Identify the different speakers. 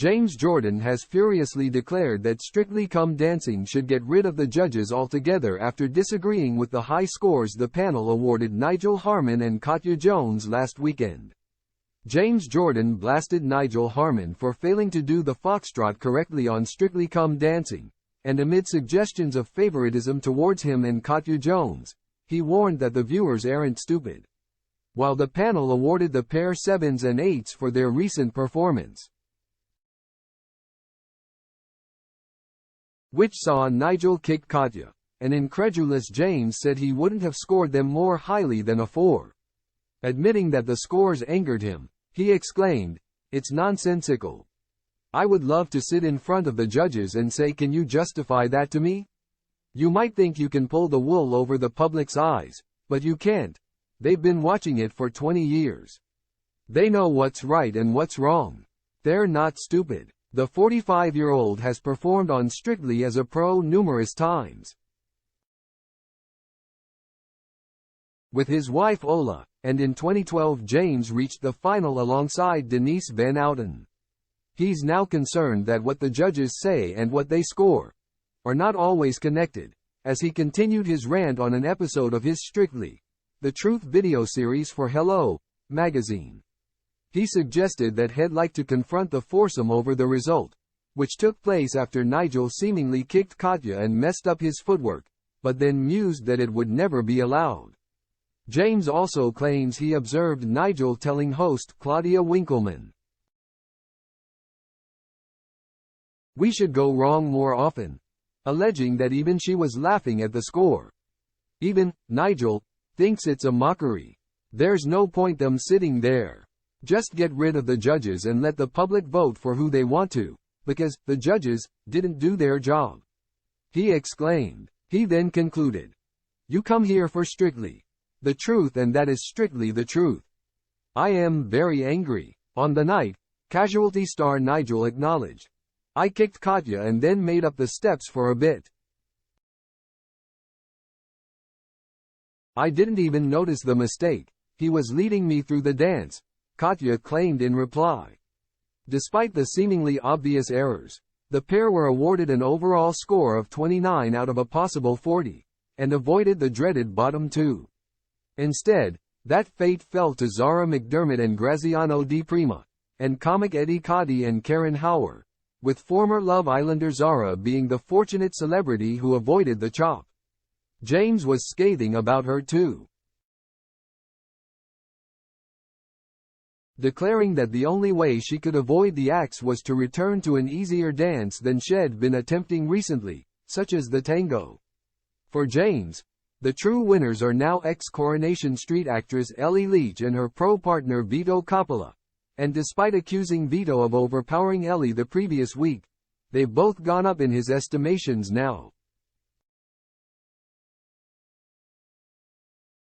Speaker 1: James Jordan has furiously declared that Strictly Come Dancing should get rid of the judges altogether after disagreeing with the high scores the panel awarded Nigel Harman and Katya Jones last weekend. James Jordan blasted Nigel Harman for failing to do the foxtrot correctly on Strictly Come Dancing, and amid suggestions of favoritism towards him and Katya Jones, he warned that the viewers aren't stupid. While the panel awarded the pair 7s and 8s for their recent performance, which saw Nigel kick Katya, an incredulous James said he wouldn't have scored them more highly than a 4. Admitting that the scores angered him, he exclaimed, "It's nonsensical. I would love to sit in front of the judges and say, can you justify that to me? You might think you can pull the wool over the public's eyes, but you can't. They've been watching it for 20 years. They know what's right and what's wrong. They're not stupid." The 45-year-old has performed on Strictly as a pro numerous times with his wife Ola, and in 2012 James reached the final alongside Denise Van Outen. He's now concerned that what the judges say and what they score are not always connected, as he continued his rant on an episode of his Strictly the Truth video series for Hello magazine. He suggested that he'd like to confront the foursome over the result, which took place after Nigel seemingly kicked Katya and messed up his footwork, but then mused that it would never be allowed. James also claims he observed Nigel telling host Claudia Winkleman, "We should go wrong more often," alleging that even she was laughing at the score. Even Nigel thinks it's a mockery. "There's no point them sitting there. Just get rid of the judges and let the public vote for who they want to, because the judges didn't do their job," he exclaimed. He then concluded, "You come here for Strictly the Truth, and that is strictly the truth. I am very angry." On the night, Casualty star Nigel acknowledged, "I kicked Katya and then made up the steps for a bit. I didn't even notice the mistake. He was leading me through the dance," Katya claimed in reply. Despite the seemingly obvious errors, the pair were awarded an overall score of 29 out of a possible 40, and avoided the dreaded bottom 2. Instead, that fate fell to Zara McDermott and Graziano Di Prima, and comic Eddie Cody and Karen Hauer, with former Love Islander Zara being the fortunate celebrity who avoided the chop. James was scathing about her too, declaring that the only way she could avoid the axe was to return to an easier dance than she'd been attempting recently, such as the tango. For James, the true winners are now ex-Coronation Street actress Ellie Leach and her pro-partner Vito Coppola, and despite accusing Vito of overpowering Ellie the previous week, they've both gone up in his estimations now.